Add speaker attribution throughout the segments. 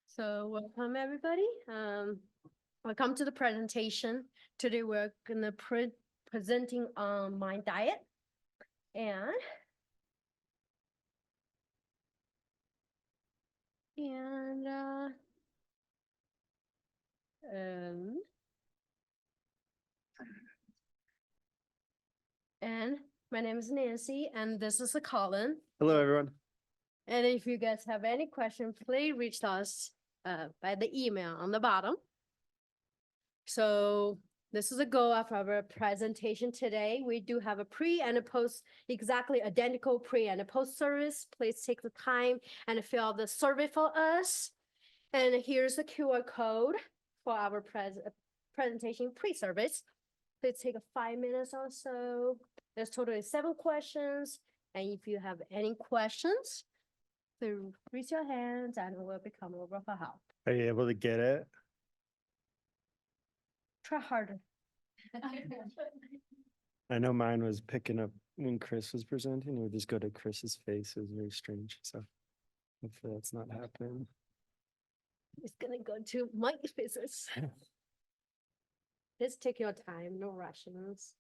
Speaker 1: So welcome everybody. Welcome to the presentation. Today we're gonna presenting on my diet and my name is Nancy and this is Colin.
Speaker 2: Hello, everyone.
Speaker 1: And if you guys have any questions, please reach us by the email on the bottom. So this is a goal of our presentation today. We do have a pre and a post, exactly identical pre and a post service. Please take the time and fill out the survey for us. And here's the QR code for our presentation pre-service. Please take 5 minutes or so. There's totally 7 questions. And if you have any questions, please raise your hands and we'll become over for help.
Speaker 2: Are you able to get it?
Speaker 1: Try harder.
Speaker 2: I know mine was picking up when Chris was presenting. It would just go to Chris's face. It was very strange. So hopefully that's not happening.
Speaker 1: It's gonna go to my faces. Just take your time, no rushes.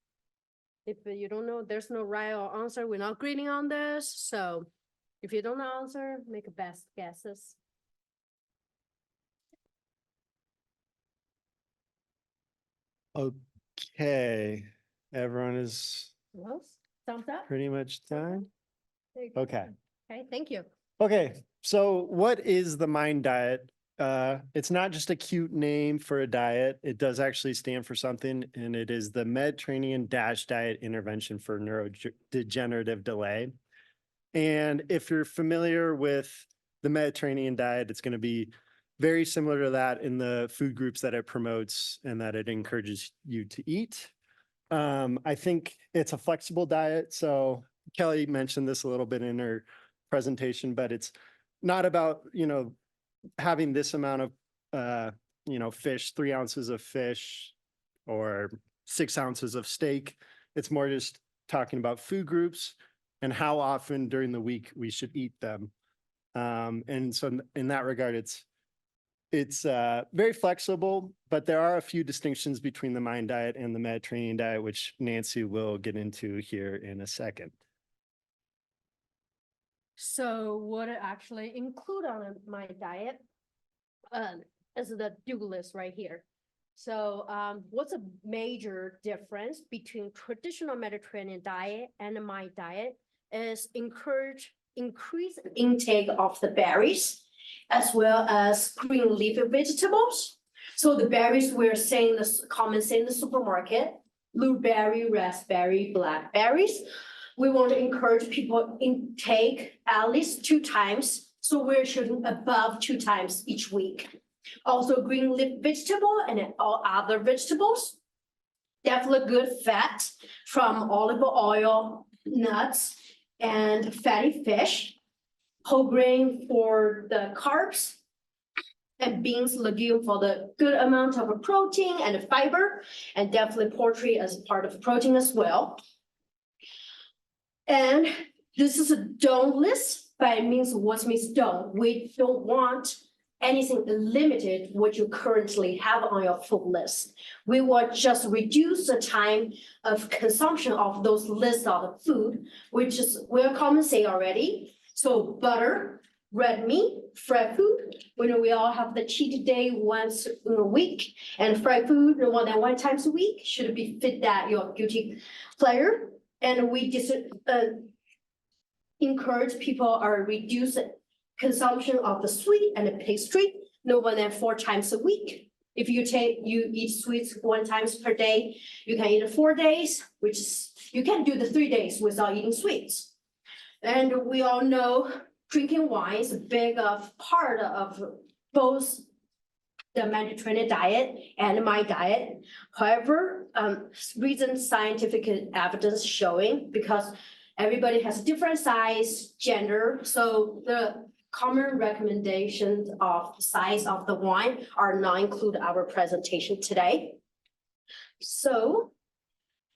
Speaker 1: If you don't know, there's no right or answer. We're not grading on this. So if you don't answer, make a best guesses.
Speaker 2: Okay, everyone is
Speaker 1: Close. Thumbs up.
Speaker 2: pretty much done.
Speaker 1: There you go.
Speaker 2: Okay.
Speaker 1: Okay, thank you.
Speaker 2: Okay, so what is the MIND diet? It's not just a cute name for a diet. It does actually stand for something, and it is the Mediterranean DASH diet intervention for neurodegenerative delay. And if you're familiar with the Mediterranean diet, it's going to be very similar to that in the food groups that it promotes and that it encourages you to eat. I think it's a flexible diet. So Kelly mentioned this a little bit in her presentation, but it's not about, having this amount of, fish, 3 ounces of fish or 6 ounces of steak. It's more just talking about food groups and how often during the week we should eat them. And so in that regard, it's very flexible, but there are a few distinctions between the MIND diet and the Mediterranean diet, which Nancy will get into here in a second.
Speaker 1: So what it actually include on my diet is the do list right here. So what's a major difference between traditional Mediterranean diet and my diet is increase intake of the berries as well as green leafy vegetables. So the berries we're saying this common say in the supermarket, blueberry, raspberry, blackberries. We want to encourage people intake at least 2 times. So we're shooting above 2 times each week. Also green leaf vegetable and then all other vegetables. Definitely good fat from olive oil, nuts, and fatty fish. Whole grain for the carbs. And beans, legume for the good amount of protein and fiber. And definitely poultry as part of protein as well. And this is a don't list, but it means what means don't. We don't want anything limited what you currently have on your food list. We will just reduce the time of consumption of those lists of food, which is we're common say already. So butter, red meat, fried food. We know we all have the cheat day once in a week, and fried food no more than 1 time a week should be fit that your guilty pleasure. And we just encourage people or reduce consumption of the sweet and the pastry no more than 4 times a week. If you eat sweets 1 time per day, you can eat it 4 days, which is you can do the 3 days without eating sweets. And we all know drinking wine is a big part of both the Mediterranean diet and my diet. However, recent scientific evidence showing because everybody has different size, gender, so the common recommendations of size of the wine are not included our presentation today. So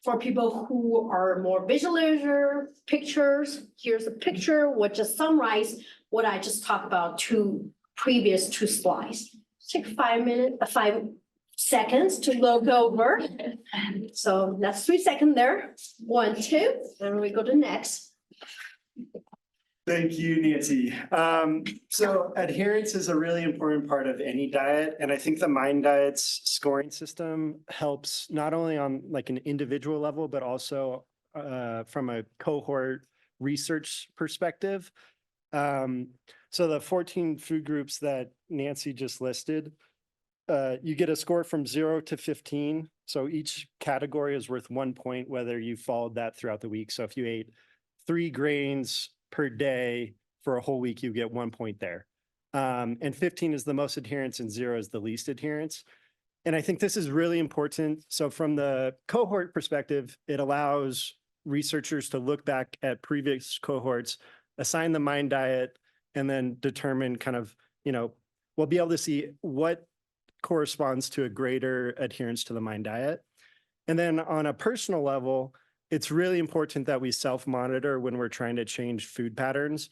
Speaker 1: for people who are more visual learner, pictures, here's a picture, what just summarize what I just talked about previous two slides. Take 5 seconds to look over. So that's 3 seconds there. 1, 2, and we go to next.
Speaker 2: Thank you, Nancy. So adherence is a really important part of any diet. And I think the Mind Diet's scoring system helps not only on like an individual level, but also from a cohort research perspective. So the 14 food groups that Nancy just listed, you get a score from 0 to 15. So each category is worth 1 point, whether you followed that throughout the week. So if you ate 3 grains per day for a whole week, you get 1 point there. And 15 is the most adherence and 0 is the least adherence. And I think this is really important. So from the cohort perspective, it allows researchers to look back at previous cohorts, assign the Mind Diet, and then determine kind of, we'll be able to see what corresponds to a greater adherence to the Mind Diet. And then on a personal level, it's really important that we self-monitor when we're trying to change food patterns.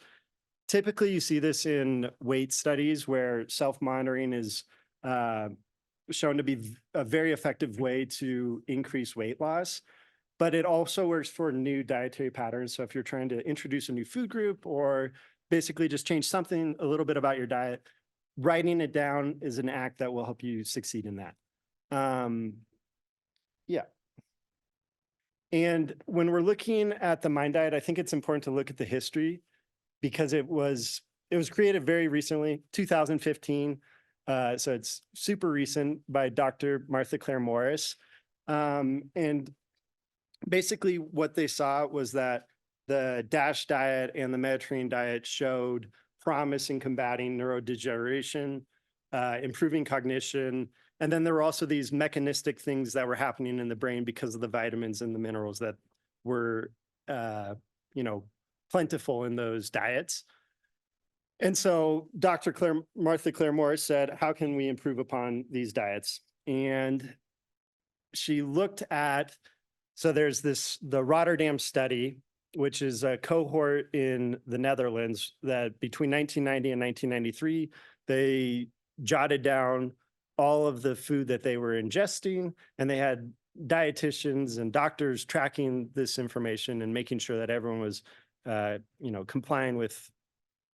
Speaker 2: Typically, you see this in weight studies where self-monitoring is shown to be a very effective way to increase weight loss, but it also works for new dietary patterns. So if you're trying to introduce a new food group or basically just change something a little bit about your diet, writing it down is an act that will help you succeed in that. Yeah. And when we're looking at the Mind Diet, I think it's important to look at the history because it was created very recently, 2015. So it's super recent by Dr. Martha Claire Morris. And basically what they saw was that the DASH diet and the Mediterranean diet showed promise in combating neurodegeneration, improving cognition. And then there were also these mechanistic things that were happening in the brain because of the vitamins and the minerals that were, plentiful in those diets. And so Martha Claire Morris said, how can we improve upon these diets? And she looked at, so there's the Rotterdam study, which is a cohort in the Netherlands that between 1990 and 1993, they jotted down all of the food that they were ingesting, and they had dietitians and doctors tracking this information and making sure that everyone was, complying with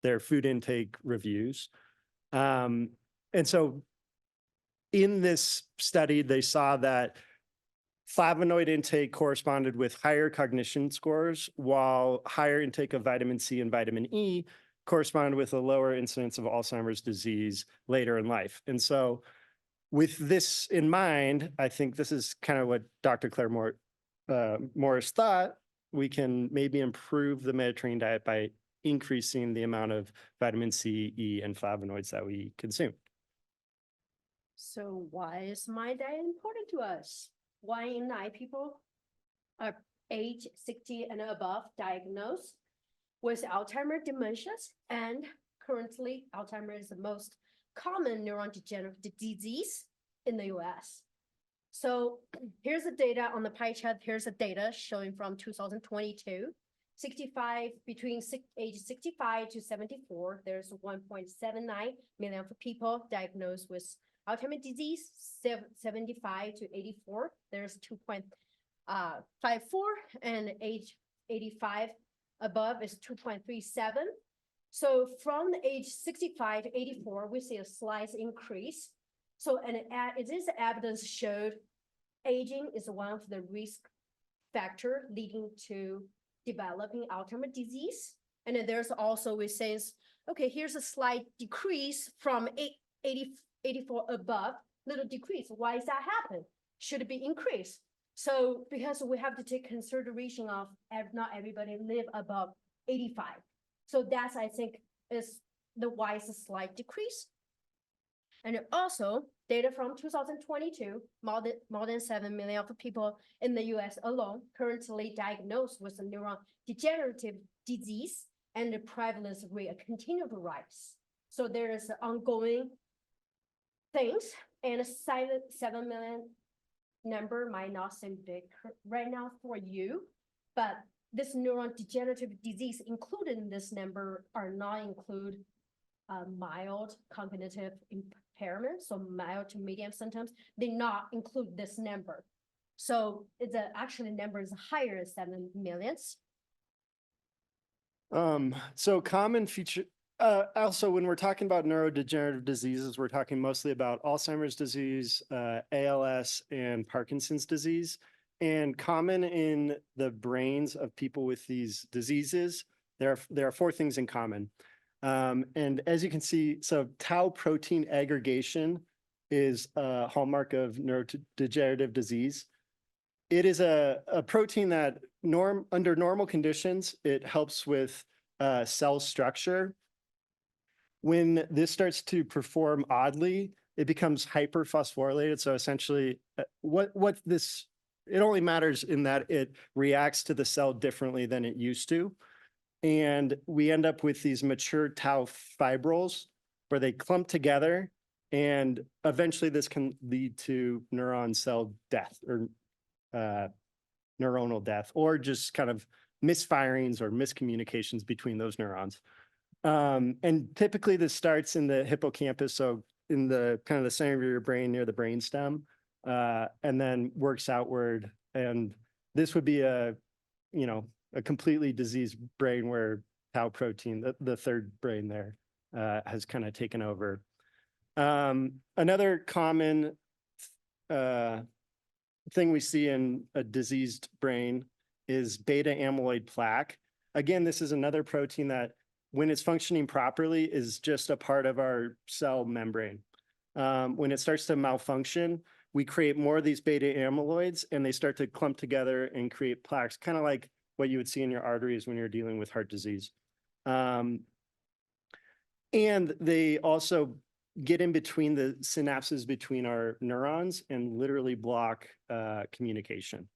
Speaker 2: their food intake reviews. And so in this study, they saw that flavonoid intake corresponded with higher cognition scores, while higher intake of vitamin C and vitamin E corresponded with a lower incidence of Alzheimer's disease later in life. And so with this in mind, I think this is kind of what Dr. Claire Morris thought. We can maybe improve the Mediterranean diet by increasing the amount of vitamin C, E, and flavonoids that we consume.
Speaker 1: So why is Mind Diet important to us? 1 in 9 people are age 60 and above diagnosed with Alzheimer's dementia, and currently Alzheimer's is the most common neurodegenerative disease in the US. So here's the data on the pie chart. Here's the data showing from 2022. Between age 65 to 74, there's 1.79 million people diagnosed with Alzheimer's disease. 75 to 84, there's 2.54, and age 85 above is 2.37. So from the age 65 to 84, we see a slight increase. So, and it is evidence showed aging is one of the risk factor leading to developing Alzheimer's disease. And then there's also, we say, okay, here's a slight decrease from 84 above, little decrease. Why is that happen? Should it be increased? So because we have to take consideration of not everybody live above 85. So that's, I think, is the why is a slight decrease. And also data from 2022, more than 7 million of people in the US alone currently diagnosed with a neurodegenerative disease, and the prevalence rate continue to rise. So there is ongoing things, and 7 million number might not seem big right now for you, but this neurodegenerative disease included in this number are not include mild cognitive impairment, so mild to medium symptoms, they not include this number. So it's actually number is higher than 7 millions.
Speaker 2: So common feature, also, when we're talking about neurodegenerative diseases, we're talking mostly about Alzheimer's disease, ALS, and Parkinson's disease. And common in the brains of people with these diseases, there are 4 things in common. And as you can see, so tau protein aggregation is a hallmark of neurodegenerative disease. It is a protein that under normal conditions, it helps with cell structure. When this starts to perform oddly, it becomes hyperphosphorylated. So essentially, it only matters in that it reacts to the cell differently than it used to. And we end up with these mature tau fibrils where they clump together. And eventually this can lead to neuron cell death or neuronal death, or just kind of misfirings or miscommunications between those neurons. And typically this starts in the hippocampus, so in the kind of the center of your brain near the brainstem, and then works outward. And this would be a completely diseased brain where tau protein, the third brain there, has kind of taken over. Another common thing we see in a diseased brain is beta amyloid plaque. Again, this is another protein that, when it's functioning properly, is just a part of our cell membrane. When it starts to malfunction, we create more of these beta amyloids, and they start to clump together and create plaques, kind of like what you would see in your arteries when you're dealing with heart disease. And they also get in between the synapses between our neurons and literally block communication.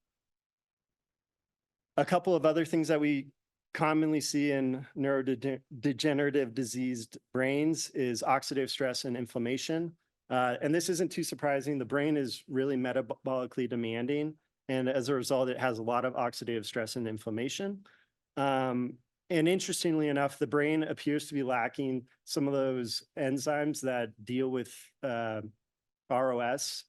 Speaker 2: A couple of other things that we commonly see in neurodegenerative diseased brains is oxidative stress and inflammation. And this isn't too surprising. The brain is really metabolically demanding. And as a result, it has a lot of oxidative stress and inflammation. And interestingly enough, the brain appears to be lacking some of those enzymes that deal with ROS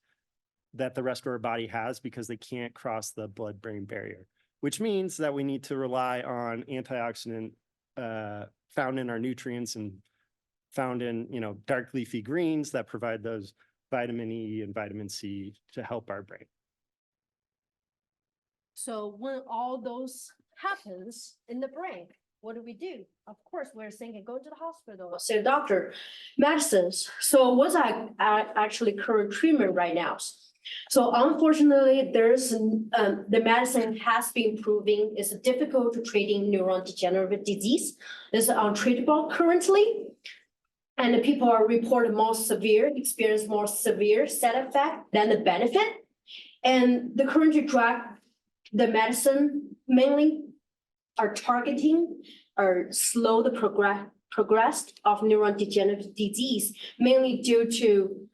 Speaker 2: that the rest of our body has, because they can't cross the blood-brain barrier, which means that we need to rely on antioxidant found in our nutrients and found in dark leafy greens that provide those vitamin E and vitamin C to help our brain.
Speaker 1: So when all those happens in the brain, what do? Of course, we're thinking, go to the hospital, say, doctor, medicines. So what's actually current treatment right now? So unfortunately, there's the medicine has been proving it's difficult to treating neurodegenerative disease. It's untreatable currently. And the people are reported experience more severe side effect than the benefit. And the current drug, the medicine mainly are targeting or slow the progress of neurodegenerative disease, mainly due to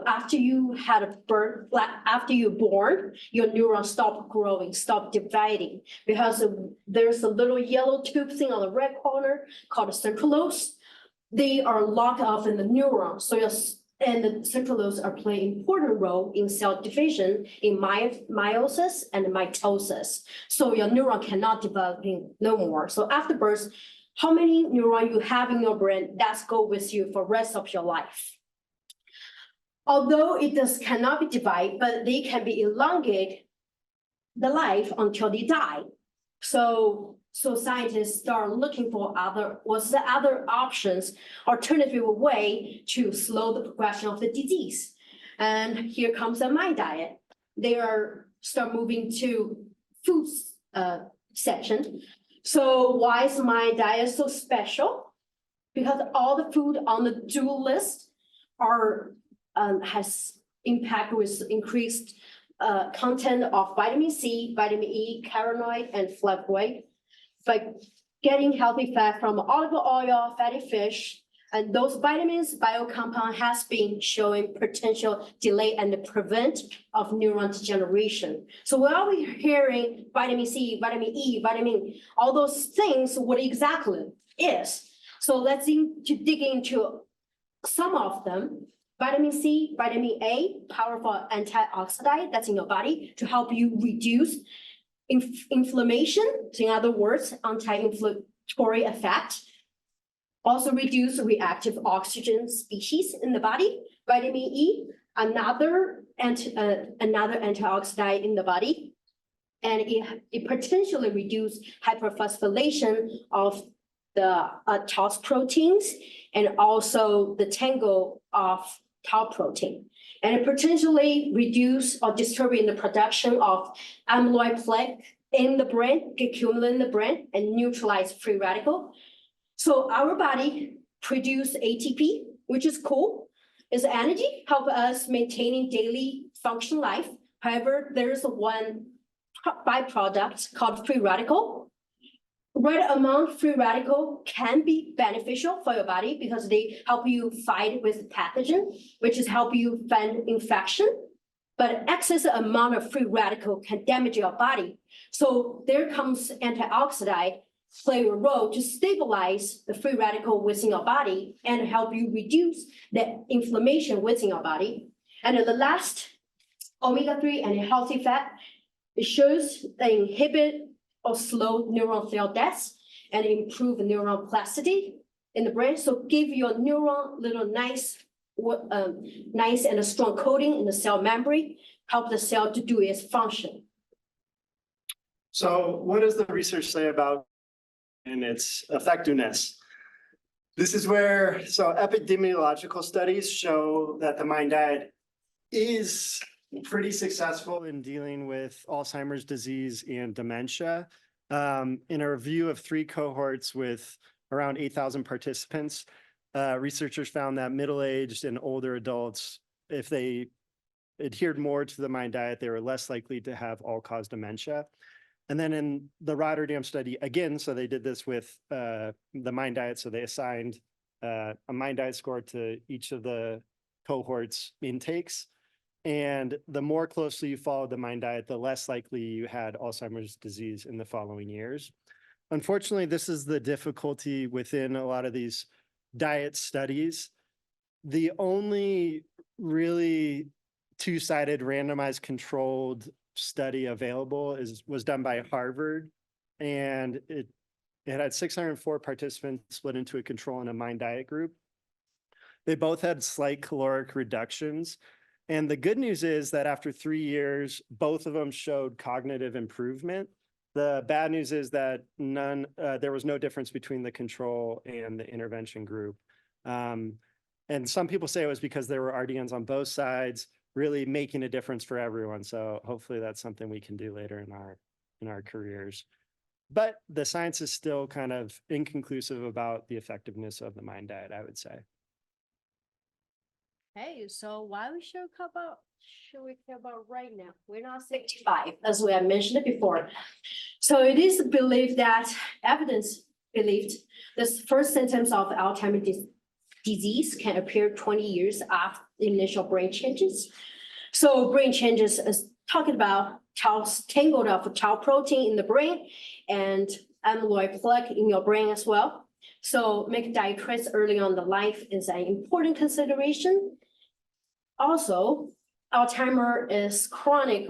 Speaker 1: after you had a birth, like after you're born, your neurons stop growing, stop dividing, because there's a little yellow tube thing on the red corner called the central lobes. They are locked off in the neuron. So and the central lobes are playing important role in cell division, in meiosis and mitosis. So your neuron cannot develop no more. So after birth, how many neurons you have in your brain, that's go with you for rest of your life. Although it cannot be divided, but they can be elongate the life until they die. So scientists start looking for what's the other options, alternative way to slow the progression of the disease. And here comes the Mind Diet. They start moving to foods section. So why is Mind Diet so special? Because all the food on the do list has impact with increased content of vitamin C, vitamin E, carotenoid, and flavonoid. By getting healthy fat from olive oil, fatty fish, And those vitamins, biocompound has been showing potential delay and prevent of neuron degeneration. So while we're hearing vitamin C, vitamin E, all those things, what exactly is? So let's dig into some of them. Vitamin C, vitamin A, powerful antioxidant that's in your body to help you reduce inflammation. So in other words, anti-inflammatory effect. Also reduce reactive oxygen species in the body. Vitamin E, another antioxidant in the body. And it potentially reduce hyperphosphorylation of the TOS proteins and also the tangle of tau protein. And it potentially reduce or disturbing the production of amyloid plaque in the brain, accumulate in the brain, and neutralize free radical. So our body produce ATP, which is cool. It's energy, help us maintaining daily function life. However, there's one byproduct called free radical. Right amount free radical can be beneficial for your body because they help you fight with pathogen, which is help you fight infection. But excess amount of free radical can damage your body. So there comes antioxidant play a role to stabilize the free radical within your body and help you reduce the inflammation within your body. And the last, omega-3 and healthy fat, it shows they inhibit or slow neuron cell death and improve neuron plasticity in the brain. So give your neuron little nice and a strong coating in the cell membrane, help the cell to do its function.
Speaker 2: So what does the research say about and its effectiveness? This is where, so epidemiological studies show that the MIND diet is pretty successful in dealing with Alzheimer's disease and dementia. In a review of 3 cohorts with around 8,000 participants, researchers found that middle-aged and older adults, if they adhered more to the MIND diet, they were less likely to have all-cause dementia. And then in the Rotterdam study, again, so they did this with the MIND diet, so they assigned a MIND diet score to each of the cohorts intakes. And the more closely you followed the MIND diet, the less likely you had Alzheimer's disease in the following years. Unfortunately, this is the difficulty within a lot of these diet studies. The only really two-sided randomized controlled study available was done by Harvard, and it had 604 participants split into a control and a MIND diet group. They both had slight caloric reductions. And the good news is that after 3 years, both of them showed cognitive improvement. The bad news is that there was no difference between the control and the intervention group. And some people say it was because there were RDNs on both sides, really making a difference for everyone. So hopefully that's something we can do later in our careers. But the science is still kind of inconclusive about the effectiveness of the MIND diet, I would say.
Speaker 1: Hey, so why should we care about right now? We're not 65, as we have mentioned before. So it is believed that believed the first symptoms of Alzheimer's disease can appear 20 years after initial brain changes. So brain changes is talking about tangled up tau protein in the brain and amyloid plaque in your brain as well. So make diet choice early on in life is an important consideration. Also, Alzheimer's is chronic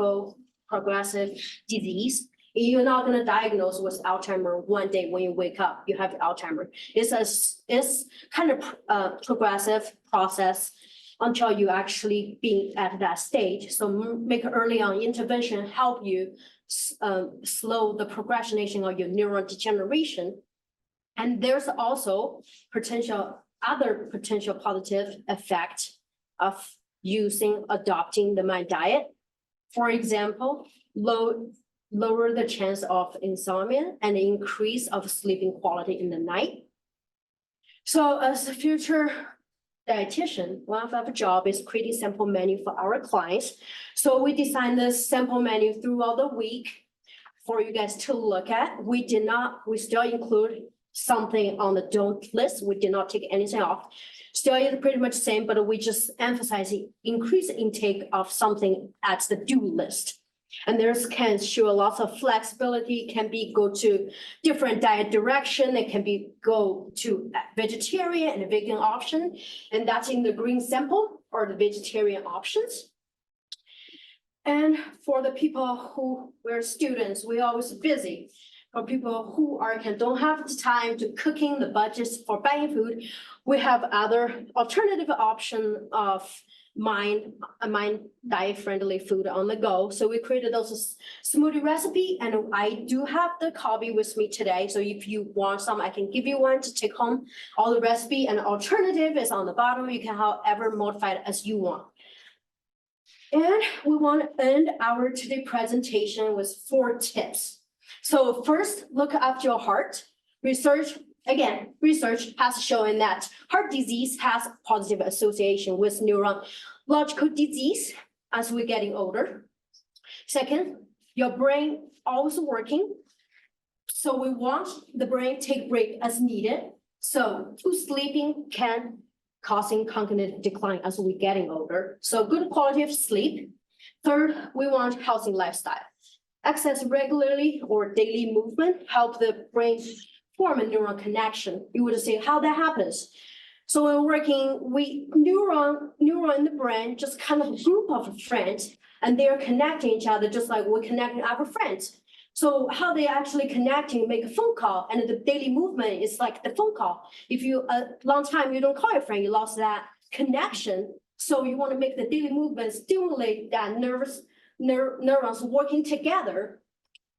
Speaker 1: progressive disease. You're not going to diagnose with Alzheimer's one day when you wake up, you have Alzheimer's. It's kind of progressive process until you actually be at that stage. So make early on intervention help you slow the progression of your neuron degeneration. And there's also other potential positive effect of adopting the MIND diet. For example, lower the chance of insomnia and increase of sleeping quality in the night. So as a future dietitian, one of our job is creating sample menu for our clients. So we designed this sample menu throughout the week for you guys to look at. We still include something on the don't list. We did not take anything off. Still is pretty much same, but we just emphasize the increased intake of something at the do list. And there's can show lots of flexibility, can be go to different diet direction. It can be go to vegetarian and vegan option. And that's in the green sample or the vegetarian options. And for the people who were students, we always busy. For people who don't have the time to cooking the budgets for buying food, we have other alternative option of mind diet friendly food on the go. So we created those smoothie recipe, and I do have the copy with me today. So if you want some, I can give you one to take home. All the recipe and alternative is on the bottom. You can however modify it as you want. And we want to end our today presentation with 4 tips. So first, look after your heart. Research has shown that heart disease has positive association with neurological disease as we're getting older. Second, your brain always working. So we want the brain take break as needed. So too sleeping can causing cognitive decline as we're getting older. So good quality of sleep. Third, we want healthy lifestyle. Exercise regularly or daily movement help the brain form a neural connection. You would say how that happens. So when working, neuron in the brain, just kind of a group of friends, and they're connecting each other just like we're connecting our friends. So how they actually connecting, make a phone call, and the daily movement is like the phone call. If you a long time you don't call your friend, you lost that connection. So you want to make the daily movement stimulate that neurons working together,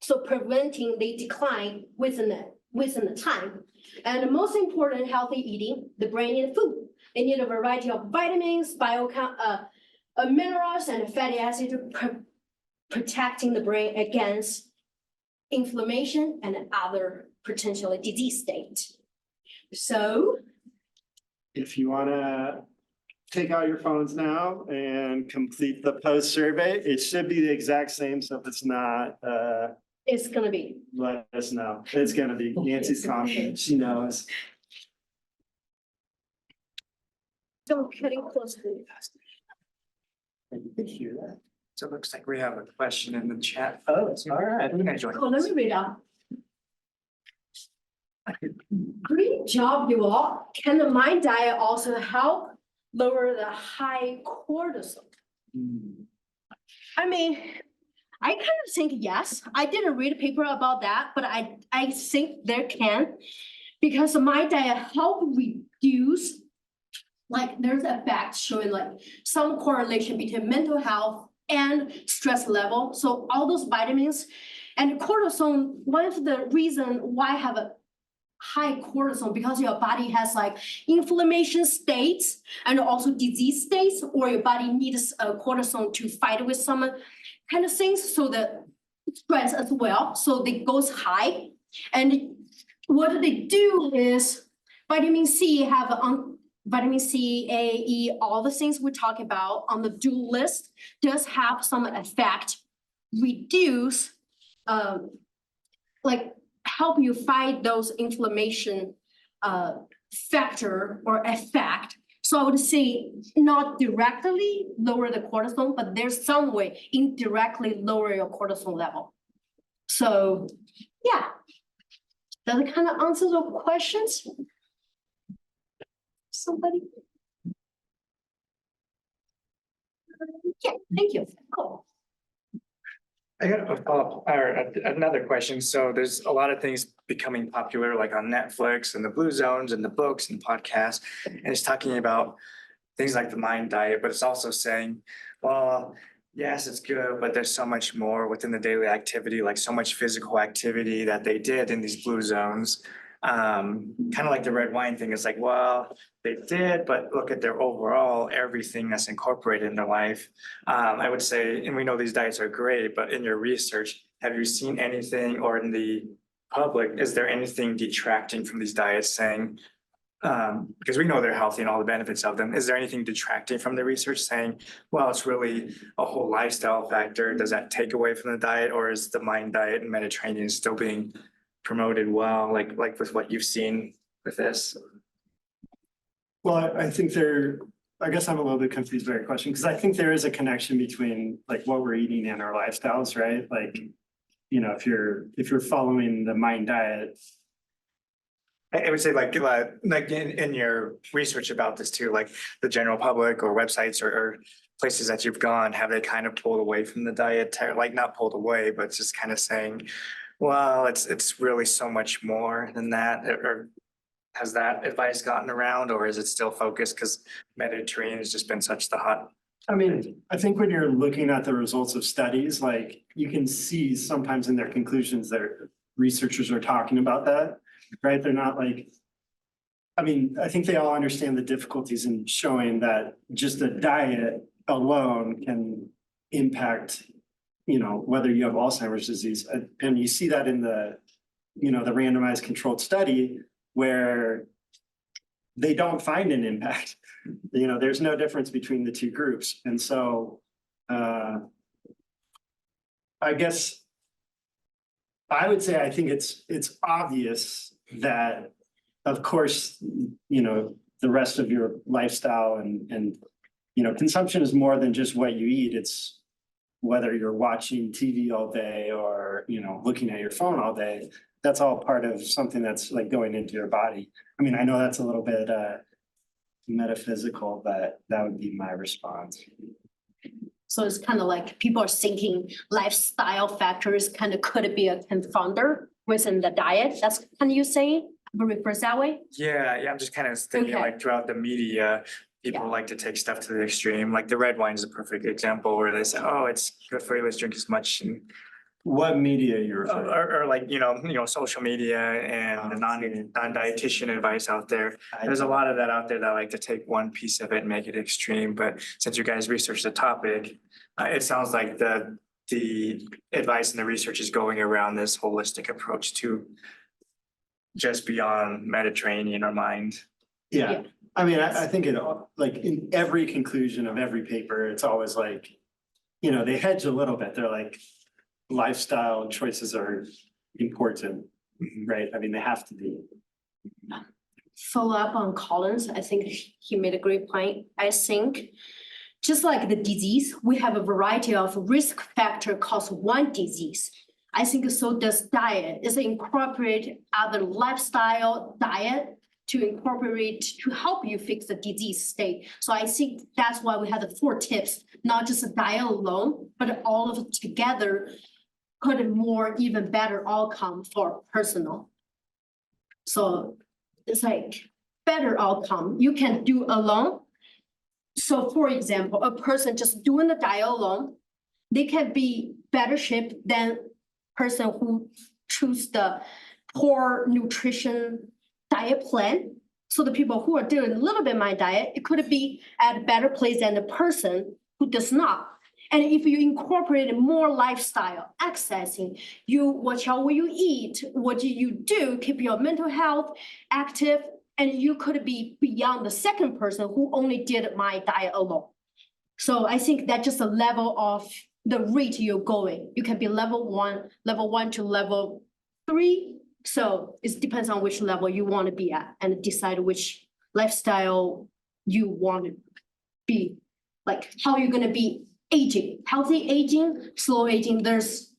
Speaker 1: so preventing the decline within the time. And the most important, healthy eating, the brain needs food. They need a variety of vitamins, minerals, and fatty acids protecting the brain against inflammation and other potentially disease state. So
Speaker 2: If you want to take out your phones now and complete the post survey, it should be the exact same. So if it's not,
Speaker 1: it's gonna be.
Speaker 2: let us know. It's gonna be. Nancy's confident. She knows.
Speaker 1: Don't getting close to the
Speaker 2: You could hear that.
Speaker 3: So it looks like we have a question in the chat.
Speaker 2: Oh, it's all right.
Speaker 3: I'm gonna join.
Speaker 1: Oh, let me read out. Great job, you all. Can the mind diet also help lower the high cortisol? I mean, I kind of think yes. I didn't read a paper about that, but I think there can, because the mind diet help reduce, like there's a fact showing like some correlation between mental health and stress level. So all those vitamins and cortisol, one of the reason why I have a high cortisol, because your body has like inflammation states and also disease states, or your body needs cortisol to fight with some kind of things. So the stress as well. So they goes high. And what they do is vitamin C have on vitamin C, A, E, all the things we talk about on the do list does have some effect, reduce, like help you fight those inflammation factor or effect. So I would say not directly lower the cortisol, but there's some way indirectly lower your cortisol level. So yeah, does it kind of answer the questions? Somebody? Yeah, thank you. Cool.
Speaker 3: I got a follow-up or another question. So there's a lot of things becoming popular, like on Netflix and the Blue Zones and the books and podcasts, and it's talking about things like the mind diet, but it's also saying, well, yes, it's good, but there's so much more within the daily activity, like so much physical activity that they did in these Blue Zones. Kind of like the red wine thing. It's like, well, they did, but look at their overall, everything that's incorporated in their life. I would say, and we know these diets are great, but in your research, have you seen anything, or in the public, is there anything detracting from these diets saying, because we know they're healthy and all the benefits of them, is there anything detracting from the research saying, well, it's really a whole lifestyle factor? Does that take away from the diet, or is the mind diet and Mediterranean still being promoted well, like with what you've seen with this?
Speaker 2: Well, I think I guess I'm a little bit confused by your question, because I think there is a connection between like what we're eating and our lifestyles, right? Like, you know, if you're following the Mind diet.
Speaker 3: I would say like in your research about this too, like the general public or websites or places that you've gone, have they kind of pulled away from the diet, like not pulled away, but just kind of saying, well, it's really so much more than that, or has that advice gotten around, or is it still focused because Mediterranean has just been such the hot?
Speaker 2: I mean, I think when you're looking at the results of studies, like you can see sometimes in their conclusions that researchers are talking about that, right? They're not like, I mean, I think they all understand the difficulties in showing that just a diet alone can impact, you know, whether you have Alzheimer's disease. And you see that in the, you know, the randomized controlled study where they don't find an impact. You know, there's no difference between the two groups. And so I guess I would say I think it's obvious that, of course, you know, the rest of your lifestyle and you know, consumption is more than just what you eat. It's whether you're watching TV all day or, you know, looking at your phone all day. That's all part of something that's like going into your body. I mean, I know that's a little bit metaphysical, but that would be my response.
Speaker 1: So it's kind of like people are thinking lifestyle factors kind of could be a confounder within the diet. That's kind of you saying, refers that way?
Speaker 3: Yeah, I'm just kind of thinking
Speaker 1: Okay.
Speaker 3: like throughout the media, people like to take stuff to the extreme, like the red wine is a perfect example where they say, oh, it's good for you, let's drink as much. And
Speaker 2: What media you're referring to?
Speaker 3: or like, you know, social media and the non-dietitian advice out there. There's a lot of that out there that like to take one piece of it and make it extreme, but since you guys researched the topic, it sounds like the advice and the research is going around this holistic approach to just beyond Mediterranean or mind.
Speaker 2: Yeah, I mean, I think it, like in every conclusion of every paper, it's always like, you know, they hedge a little bit. They're like, lifestyle choices are important, right? I mean, they have to be.
Speaker 1: Follow up on Collins, I think he made a great point. I think just like the disease, we have a variety of risk factor cause one disease. I think so does diet, is incorporate other lifestyle diet to incorporate to help you fix the disease state. So I think that's why we have the 4 tips, not just a diet alone, but all of it together could more even better outcome for personal. So it's like better outcome you can do alone. So for example, a person just doing the diet alone, they can be better shape than person who choose the poor nutrition diet plan. So the people who are doing a little bit my diet, it could be at a better place than the person who does not. And if you incorporate more lifestyle, exercising, you watch how you eat, what you do, keep your mental health active, and you could be beyond the second person who only did my diet alone. So I think that's just a level of the rate you're going. You can be level 1 to level 3. So it depends on which level you want to be at and decide which lifestyle you want to be, like how you're going to be aging, healthy aging, slow aging. There's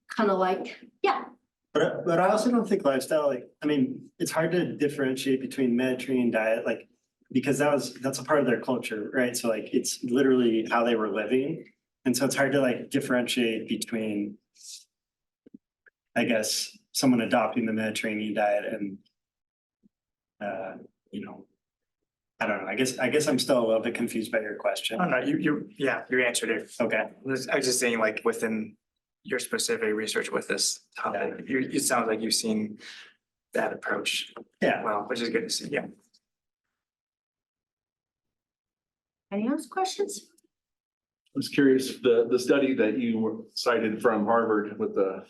Speaker 1: kind of like, yeah.
Speaker 2: But I also don't think lifestyle, like, I mean, it's hard to differentiate between Mediterranean diet, like, because that's a part of their culture, right? So like, it's literally how they were living. And so it's hard to like differentiate between, I guess, someone adopting the Mediterranean diet and, you know, I don't know. I guess I'm still a little bit confused by your question.
Speaker 3: Oh, no, you answered it.
Speaker 2: Okay.
Speaker 3: I was just saying like within your specific research with this topic, it sounds like you've seen that approach.
Speaker 2: Yeah.
Speaker 3: Well, which is good to see, yeah.
Speaker 1: Any other questions?
Speaker 4: I was curious, the study that you cited from Harvard with the,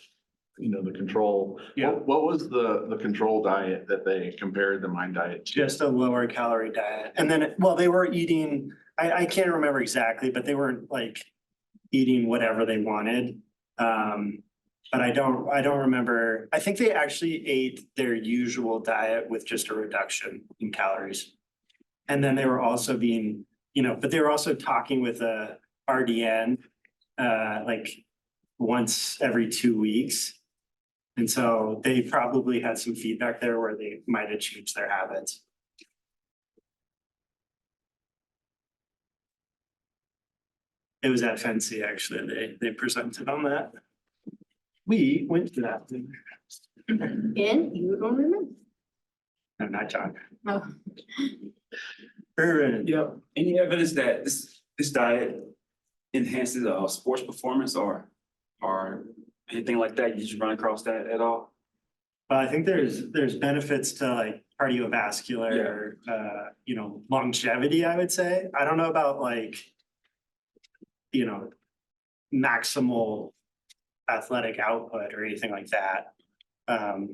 Speaker 4: you know, the control.
Speaker 2: Yeah.
Speaker 4: What was the control diet that they compared the Mind diet to?
Speaker 2: Just a lower calorie diet. And then, well, they were eating, I can't remember exactly, but they weren't like eating whatever they wanted. But I don't remember. I think they actually ate their usual diet with just a reduction in calories. And then they were also being, but they were also talking with a RDN, like once every 2 weeks. And so they probably had some feedback there where they might have changed their habits. It was at Fancy, actually. They presented on that. We went to that.
Speaker 1: And you don't remember?
Speaker 2: No, not John.
Speaker 1: Oh.
Speaker 2: Irvin.
Speaker 5: Yeah, any evidence that this diet enhances sports performance or anything like that? Did you run across that at all?
Speaker 2: Well, I think there's benefits to like cardiovascular, longevity, I would say. I don't know about like, maximal athletic output or anything like that. I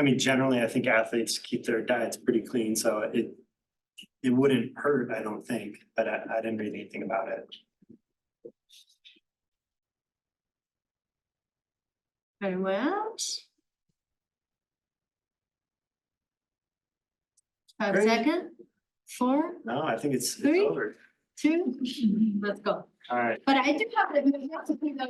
Speaker 2: mean, generally, I think athletes keep their diets pretty clean, so it wouldn't hurt, I don't think, but I didn't read anything about it.
Speaker 1: Very well. 5
Speaker 2: Great.
Speaker 1: seconds. 4,
Speaker 2: No, I think it's
Speaker 1: 3?
Speaker 2: over.
Speaker 1: 2, let's go.
Speaker 2: All right.
Speaker 1: But I do have the, we have to do the.